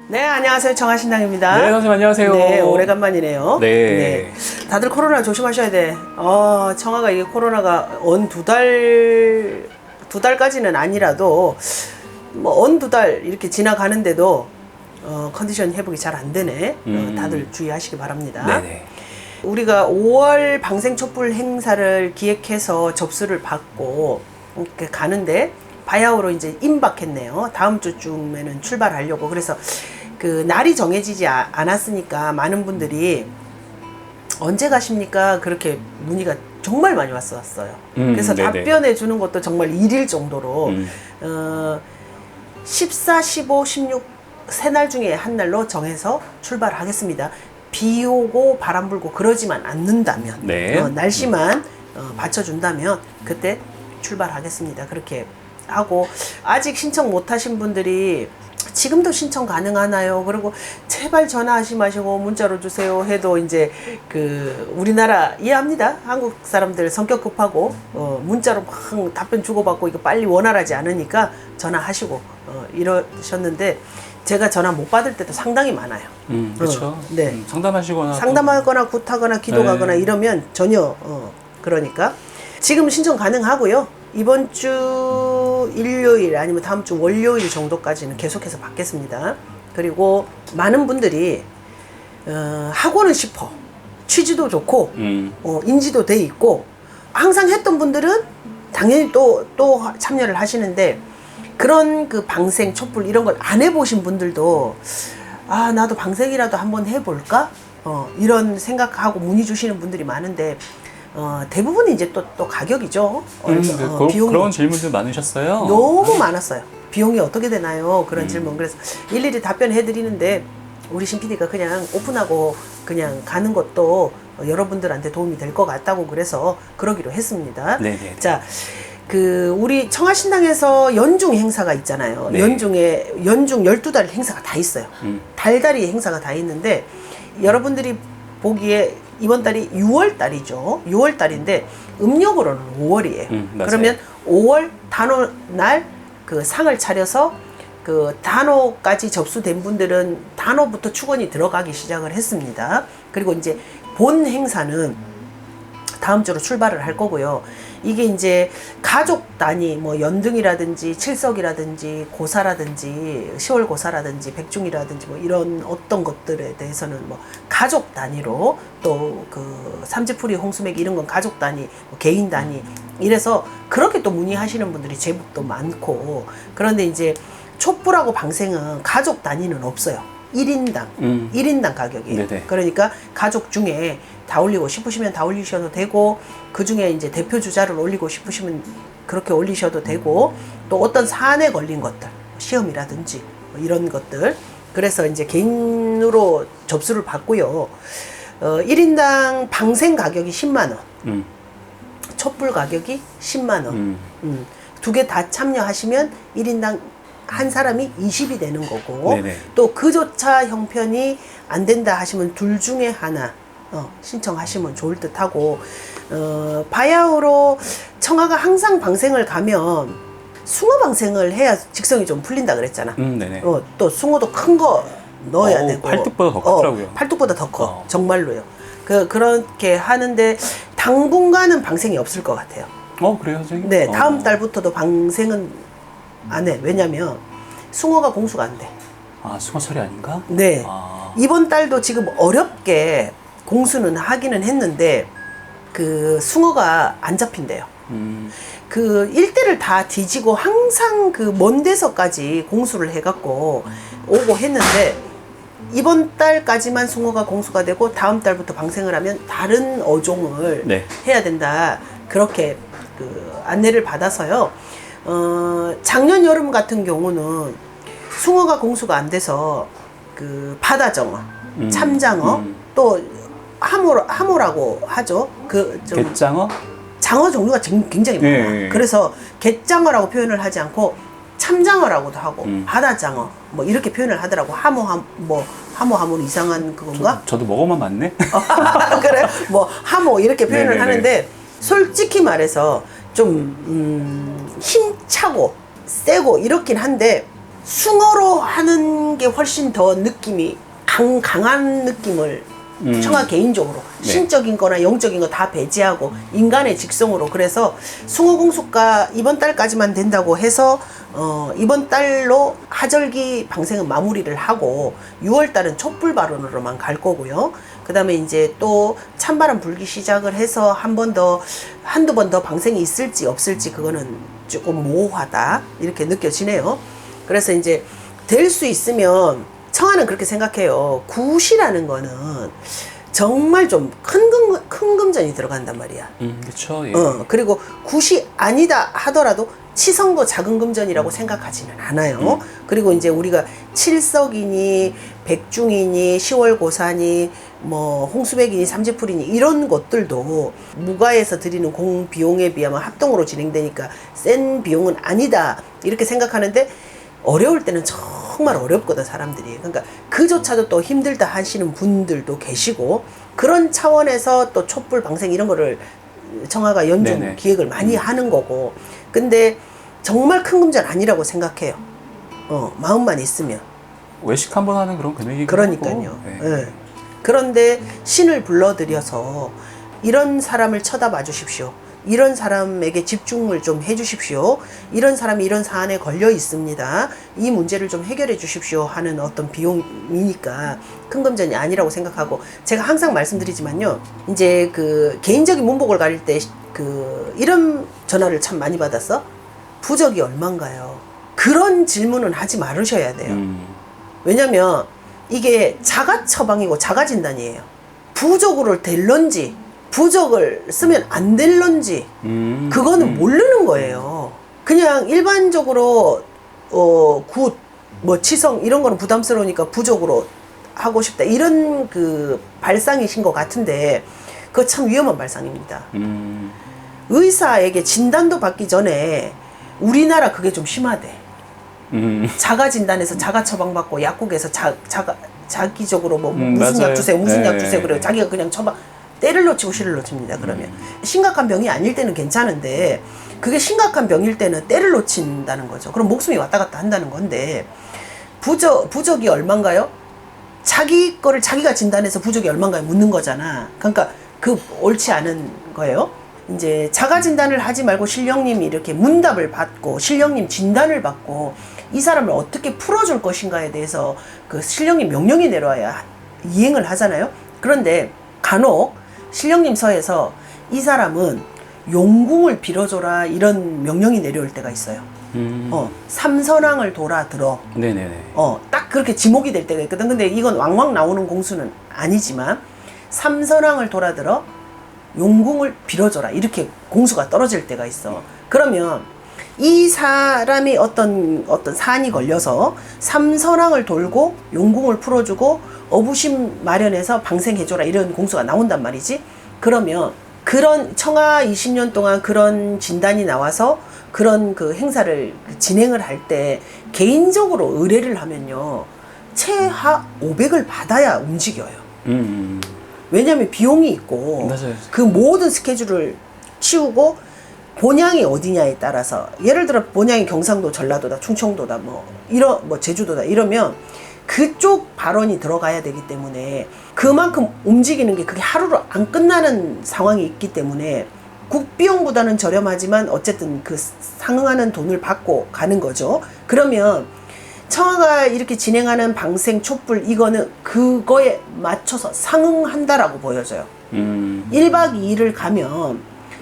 네, 안녕하세요. 정하신당입니다. 네, 선생님 안녕하세요. 네, 오래간만이네요. 네. 다들 코로나 조심하셔야 돼. 청아가 이게 코로나가 두 달까지는 아니라도 뭐 두 달 이렇게 지나가는데도 컨디션 회복이 잘 안 되네. 다들 주의하시기 바랍니다. 네네. 우리가 5월 방생촛불 행사를 기획해서 접수를 받고 이렇게 가는데 바야흐로 이제 임박했네요. 다음 주쯤에는 출발하려고. 그래서 그 날이 정해지지 않았으니까 많은 분들이 언제 가십니까? 그렇게 문의가 정말 많이 왔어요. 그래서 네네. 답변해 주는 것도 정말 일일 정도로 14, 15, 16 세 날 중에 한 날로 정해서 출발하겠습니다. 비 오고 바람 불고 그러지만 않는다면 네. 날씨만 받쳐준다면 그때 출발하겠습니다. 그렇게 하고 아직 신청 못 하신 분들이 지금도 신청 가능하나요? 그리고 제발 전화하지 마시고 문자로 주세요 해도 이제 그 우리나라 이해합니다. 한국 사람들 성격 급하고 문자로 막 답변 주고받고 이거 빨리 원활하지 않으니까 전화하시고 이러셨는데 제가 전화 못 받을 때도 상당히 많아요. 그렇죠. 네. 상담하거나 굿하거나 기도 가거나 이러면 전혀 그러니까 지금 신청 가능하고요. 이번 주 일요일 아니면 다음 주 월요일 정도까지는 계속해서 받겠습니다. 그리고 많은 분들이 하고는 싶어. 취지도 좋고 인지도 돼 있고 항상 했던 분들은 당연히 또 참여를 하시는데 그런 그 방생, 촛불 이런 걸 안 해보신 분들도 나도 방생이라도 한번 해볼까? 이런 생각하고 문의 주시는 분들이 많은데 대부분이 이제 또 가격이죠. 비용이 그런 질문들 많으셨어요? 너무 많았어요. 비용이 어떻게 되나요? 그런 질문. 그래서 일일이 답변해 드리는데 우리 신 PD가 그냥 오픈하고 그냥 가는 것도 여러분들한테 도움이 될 것 같다고 그래서 그러기로 했습니다. 네네. 자, 우리 청하신당에서 연중 행사가 있잖아요. 네. 연중 12달 행사가 다 있어요. 달달이 행사가 다 있는데 여러분들이 보기에 이번 달이 6월 달이죠. 6월 달인데 음력으로는 5월이에요. 그러면 5월 단오 날 그 상을 차려서 그 단오까지 접수된 분들은 단오부터 축원이 들어가기 시작을 했습니다. 그리고 이제 본 행사는 다음 주로 출발을 할 거고요. 이게 이제 가족 단위 뭐 연등이라든지 칠석이라든지 고사라든지 10월 고사라든지 백중이라든지 뭐 이런 어떤 것들에 대해서는 뭐 가족 단위로 또 그 삼지풀이 홍수맥 이런 건 가족 단위 뭐 개인 단위 이래서 그렇게 또 문의하시는 분들이 제법도 많고 그런데 이제 촛불하고 방생은 가족 단위는 없어요. 1인당 가격이에요. 네네. 그러니까 가족 중에 다 올리고 싶으시면 다 올리셔도 되고 그 중에 이제 대표 주자를 올리고 싶으시면 그렇게 올리셔도 되고 또 어떤 사안에 걸린 것들 시험이라든지 뭐 이런 것들 그래서 이제 개인으로 접수를 받고요. 1인당 방생 가격이 10만 원, 촛불 가격이 10만 원. 두 개 다 참여하시면 1인당 한 사람이 20이 되는 거고 네네. 또 그조차 형편이 안 된다 하시면 둘 중에 하나 신청하시면 좋을 듯 하고 바야흐로 청아가 항상 방생을 가면 숭어 방생을 해야 직성이 좀 풀린다 그랬잖아. 네네. 또 숭어도 큰 거 넣어야 되고 팔뚝보다 더 크더라고요. 팔뚝보다 더 커. 정말로요. 그렇게 하는데 당분간은 방생이 없을 것 같아요. 그래요, 선생님? 네, 다음 달부터도 방생은 안 해. 왜냐면 숭어가 공수가 안 돼. 숭어 처리 아닌가? 네. 이번 달도 지금 어렵게 공수는 하기는 했는데 그 숭어가 안 잡힌대요. 그 일대를 다 뒤지고 항상 그 먼 데서까지 공수를 해갖고 오고 했는데 이번 달까지만 숭어가 공수가 되고 다음 달부터 방생을 하면 다른 어종을 네. 해야 된다. 그렇게 그 안내를 받아서요. 작년 여름 같은 경우는 숭어가 공수가 안 돼서 그 바다정어, 참장어, 또 하모라고 하죠. 갯장어? 장어 종류가 굉장히 많아요. 네. 그래서 갯장어라고 표현을 하지 않고 참장어라고도 하고 바다장어 뭐 이렇게 표현을 하더라고. 하모는 이상한 그건가? 저도 먹어만 맞네. 그래요? 뭐 하모 이렇게 표현을 네네네. 하는데 솔직히 말해서 좀 힘차고 세고 이렇긴 한데 숭어로 하는 게 훨씬 더 느낌이 강한 느낌을 청아 개인적으로 네. 신적인 거나 영적인 거 다 배제하고 인간의 직성으로 그래서 숭어공숙가 이번 달까지만 된다고 해서 이번 달로 하절기 방생은 마무리를 하고 6월 달은 촛불 발언으로만 갈 거고요. 그 다음에 이제 또 찬바람 불기 시작을 해서 한두 번 더 방생이 있을지 없을지 그거는 조금 모호하다 이렇게 느껴지네요. 그래서 이제 될 수 있으면 청아는 그렇게 생각해요. 굿이라는 거는 정말 좀 큰 금전이 들어간단 말이야. 그쵸. 예. 그리고 굿이 아니다 하더라도 치성도 작은 금전이라고 생각하지는 않아요. 그리고 이제 우리가 칠석이니 백중이니 시월고사니 뭐 홍수백이니 삼재풀이니 이런 것들도 무가에서 드리는 공 비용에 비하면 합동으로 진행되니까 센 비용은 아니다 이렇게 생각하는데 어려울 때는 정말 어렵거든 사람들이. 그러니까 그조차도 또 힘들다 하시는 분들도 계시고 그런 차원에서 또 촛불 방생 이런 거를 청아가 연중 네네. 기획을 많이 하는 거고 근데 정말 큰 금전 아니라고 생각해요. 마음만 있으면. 외식 한번 하는 그런 금액이고. 그러니까요. 네. 예. 그런데 신을 불러들여서 이런 사람을 쳐다봐 주십시오. 이런 사람에게 집중을 좀 해주십시오. 이런 사람이 이런 사안에 걸려 있습니다. 이 문제를 좀 해결해 주십시오 하는 어떤 비용이니까 큰 금전이 아니라고 생각하고 제가 항상 말씀드리지만요. 이제 그 개인적인 문복을 가릴 때 그 이런 전화를 참 많이 받았어. 부적이 얼만가요? 그런 질문은 하지 말으셔야 돼요. 왜냐면 이게 자가 처방이고 자가 진단이에요. 부적으로 될런지 부적을 쓰면 안 될런지 그거는 모르는 거예요. 그냥 일반적으로 굿, 뭐 치성 이런 거는 부담스러우니까 부적으로 하고 싶다 이런 그 발상이신 것 같은데 그거 참 위험한 발상입니다. 의사에게 진단도 받기 전에 우리나라 그게 좀 심하대. 자가 진단에서 자가 처방받고 약국에서 자기적으로 뭐 무슨 맞아요. 약 주세요 무슨 약 네, 주세요 그래요. 네. 자기가 그냥 처방 때를 놓치고 실을 놓칩니다. 그러면 심각한 병이 아닐 때는 괜찮은데 그게 심각한 병일 때는 때를 놓친다는 거죠. 그럼 목숨이 왔다 갔다 한다는 건데 부적이 얼만가요? 자기 거를 자기가 진단해서 부적이 얼만가요? 묻는 거잖아. 그러니까 그 옳지 않은 거예요. 이제 자가 진단을 하지 말고 신령님이 이렇게 문답을 받고 신령님 진단을 받고 이 사람을 어떻게 풀어줄 것인가에 대해서 그 신령님 명령이 내려와야 이행을 하잖아요. 그런데 간혹 신령님 서에서 이 사람은 용궁을 빌어줘라 이런 명령이 내려올 때가 있어요. 삼선왕을 돌아들어. 네네네. 딱 그렇게 지목이 될 때가 있거든. 근데 이건 왕왕 나오는 공수는 아니지만 삼선왕을 돌아들어 용궁을 빌어줘라 이렇게 공수가 떨어질 때가 있어. 그러면 이 사람이 어떤 사안이 걸려서 삼선왕을 돌고 용궁을 풀어주고 어부심 마련해서 방생해줘라 이런 공수가 나온단 말이지. 그러면 그런 청하 20년 동안 그런 진단이 나와서 그런 그 행사를 진행을 할 때 개인적으로 의뢰를 하면요 최하 500을 받아야 움직여요. 왜냐하면 비용이 있고 맞아요. 그 모든 스케줄을 치우고 본향이 어디냐에 따라서 예를 들어 본향이 경상도 전라도다 충청도다 뭐 제주도다 이러면 그쪽 발언이 들어가야 되기 때문에 그만큼 움직이는 게 그게 하루로 안 끝나는 상황이 있기 때문에 국비용보다는 저렴하지만 어쨌든 그 상응하는 돈을 받고 가는 거죠. 그러면 청하가 이렇게 진행하는 방생 촛불 이거는 그거에 맞춰서 상응한다라고 보여져요. 1박 2일을 가면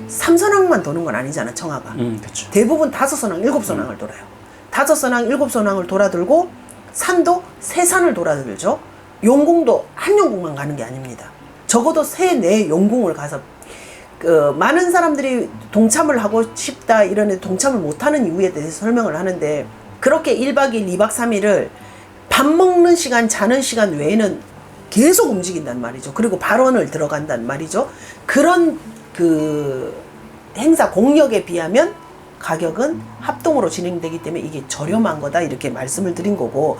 3선왕만 도는 건 아니잖아 청하가. 그쵸. 대부분 5선왕 7선왕을 돌아요. 5선왕 7선왕을 돌아들고 산도 3산을 돌아들죠. 용궁도 한 용궁만 가는 게 아닙니다. 적어도 3, 4 용궁을 가서 많은 사람들이 동참을 하고 싶다 이런 동참을 못하는 이유에 대해서 설명을 하는데 그렇게 1박 2일, 2박 3일을 밥 먹는 시간, 자는 시간 외에는 계속 움직인단 말이죠. 그리고 발언을 들어간단 말이죠. 그런 그 행사 공력에 비하면 가격은 합동으로 진행되기 때문에 이게 저렴한 거다 이렇게 말씀을 드린 거고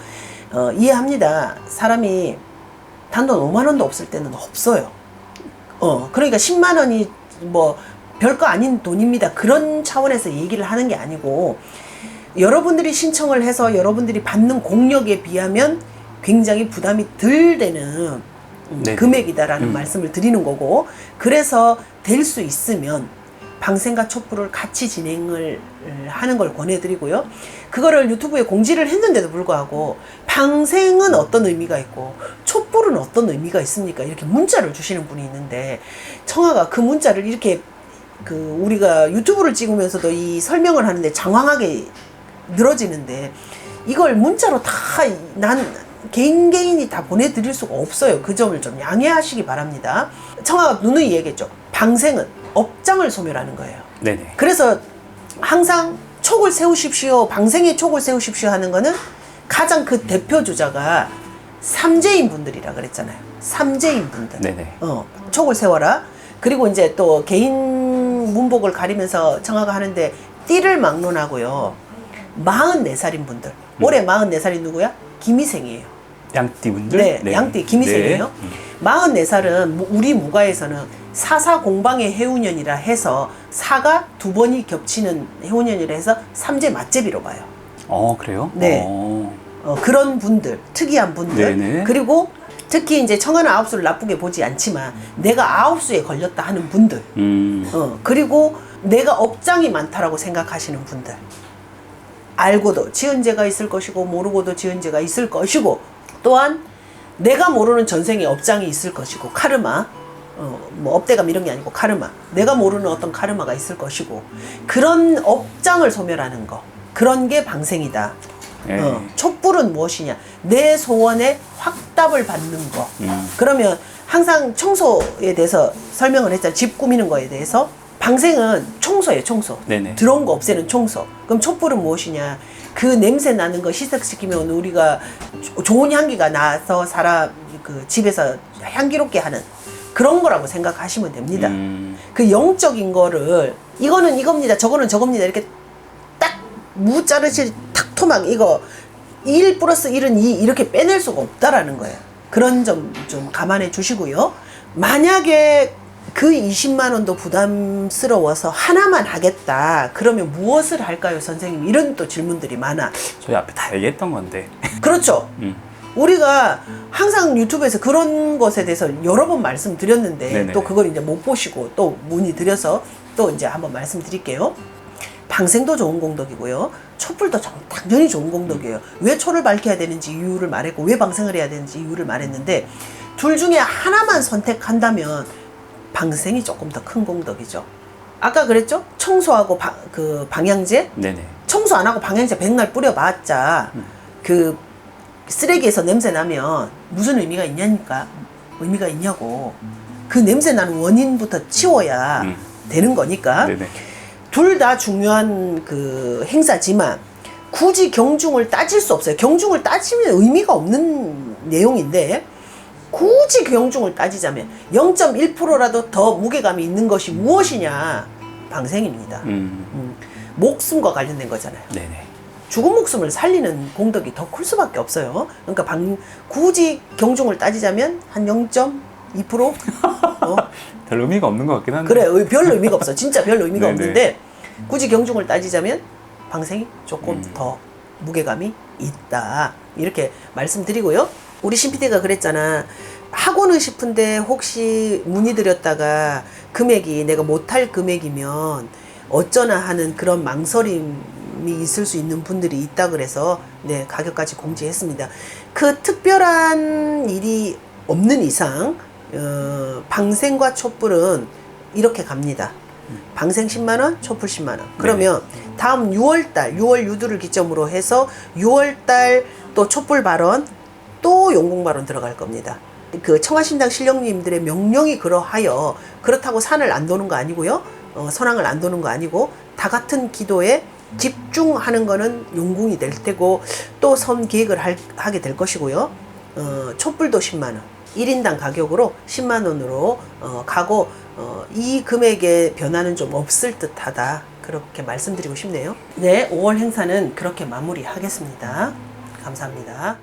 이해합니다. 사람이 단돈 5만 원도 없을 때는 없어요. 그러니까 10만 원이 뭐 별거 아닌 돈입니다. 그런 차원에서 얘기를 하는 게 아니고 여러분들이 신청을 해서 여러분들이 받는 공력에 비하면 굉장히 부담이 덜 되는 네. 금액이다라는 말씀을 드리는 거고, 그래서 될 수 있으면 방생과 촛불을 같이 진행을 하는 걸 권해드리고요. 그거를 유튜브에 공지를 했는데도 불구하고 방생은 어떤 의미가 있고 촛불은 어떤 의미가 있습니까? 이렇게 문자를 주시는 분이 있는데, 청아가 그 문자를 이렇게 우리가 유튜브를 찍으면서도 이 설명을 하는데 장황하게 늘어지는데, 이걸 문자로 다 개인이 다 보내드릴 수가 없어요. 그 점을 좀 양해하시기 바랍니다. 청아가 누누이 얘기했죠. 방생은 업장을 소멸하는 거예요. 네네. 그래서 항상 촉을 세우십시오, 방생의 촉을 세우십시오 하는 거는 가장 그 대표 주자가 삼재인 분들이라 그랬잖아요. 삼재인 분들. 네네. 촉을 세워라. 그리고 이제 또 개인 문복을 가리면서 청아가 하는데 띠를 막론하고요. 44살인 분들. 올해 44살이 누구야? 김희생이에요. 양띠분들? 네, 양띠 김희생이에요. 44살은 우리 무가에서는 사사공방의 해운년이라 해서 사가 두 번이 겹치는 해운년이라 해서 삼재 맞제비로 봐요. 그래요? 네. 그런 분들, 특이한 분들. 네네. 그리고 특히 이제 청아는 아홉수를 나쁘게 보지 않지만 내가 아홉수에 걸렸다 하는 분들. 그리고 내가 업장이 많다라고 생각하시는 분들. 알고도 지은 죄가 있을 것이고 모르고도 지은 죄가 있을 것이고, 또한 내가 모르는 전생에 업장이 있을 것이고, 카르마, 뭐 업대감 이런 게 아니고 카르마, 내가 모르는 어떤 카르마가 있을 것이고, 그런 업장을 소멸하는 거, 그런 게 방생이다. 촛불은 무엇이냐? 내 소원에 확답을 받는 거. 그러면 항상 청소에 대해서 설명을 했잖아요. 집 꾸미는 거에 대해서. 방생은 청소예요, 청소. 네네. 들어온 거 없애는 청소. 그럼 촛불은 무엇이냐? 그 냄새 나는 거 희석시키면 우리가 좋은 향기가 나서 집에서 향기롭게 하는 그런 거라고 생각하시면 됩니다. 그 영적인 거를 이거는 이겁니다, 저거는 저겁니다, 이렇게 딱 무자르시 탁토막 이거 1 플러스 1은 2 이렇게 빼낼 수가 없다라는 거예요. 그런 점 좀 감안해 주시고요. 만약에 그 20만 원도 부담스러워서 하나만 하겠다, 그러면 무엇을 할까요, 선생님? 이런 또 질문들이 많아. 저희 앞에 다 얘기했던 건데. 그렇죠. 우리가 항상 유튜브에서 그런 것에 대해서 여러 번 말씀드렸는데, 네네. 또 그걸 이제 못 보시고 또 문의드려서 또 이제 한번 말씀드릴게요. 방생도 좋은 공덕이고요. 촛불도 당연히 좋은 공덕이에요. 왜 초를 밝혀야 되는지 이유를 말했고, 왜 방생을 해야 되는지 이유를 말했는데, 둘 중에 하나만 선택한다면 방생이 조금 더 큰 공덕이죠. 아까 그랬죠? 청소하고 방향제? 네네. 청소 안 하고 방향제 백날 뿌려봤자 그 쓰레기에서 냄새 나면 무슨 의미가 있냐니까. 의미가 있냐고. 그 냄새 나는 원인부터 치워야 되는 거니까. 네네. 둘 다 중요한 그 행사지만 굳이 경중을 따질 수 없어요. 경중을 따지면 의미가 없는 내용인데, 굳이 경중을 따지자면 0.1%라도 더 무게감이 있는 것이 무엇이냐? 방생입니다. 목숨과 관련된 거잖아요. 네네. 죽은 목숨을 살리는 공덕이 더 클 수밖에 없어요. 그러니까 굳이 경중을 따지자면 한 0.2%? 별 의미가 없는 것 같긴 한데. 그래, 별 의미가 없어. 진짜 별 의미가 네네. 없는데, 굳이 경중을 따지자면 방생이 조금 더 무게감이 있다. 이렇게 말씀드리고요. 우리 신PD가 그랬잖아. 하고는 싶은데 혹시 문의드렸다가 금액이 내가 못할 금액이면 어쩌나 하는 그런 망설임이 있을 수 있는 분들이 있다 그래서 네, 가격까지 공지했습니다. 그 특별한 일이 없는 이상 방생과 촛불은 이렇게 갑니다. 방생 10만원, 촛불 10만원. 그러면 다음 6월달, 6월 유두를 기점으로 해서 6월달 또 촛불 발언, 또 용궁발언 들어갈 겁니다. 그 청하신당 신령님들의 명령이 그러하여, 그렇다고 산을 안 도는 거 아니고요. 선왕을 안 도는 거 아니고, 다 같은 기도에 집중하는 거는 용궁이 될 테고, 또 선 계획을 하게 될 것이고요. 촛불도 10만원. 1인당 가격으로 10만원으로 가고, 이 금액의 변화는 좀 없을 듯 하다. 그렇게 말씀드리고 싶네요. 네, 5월 행사는 그렇게 마무리하겠습니다. 감사합니다.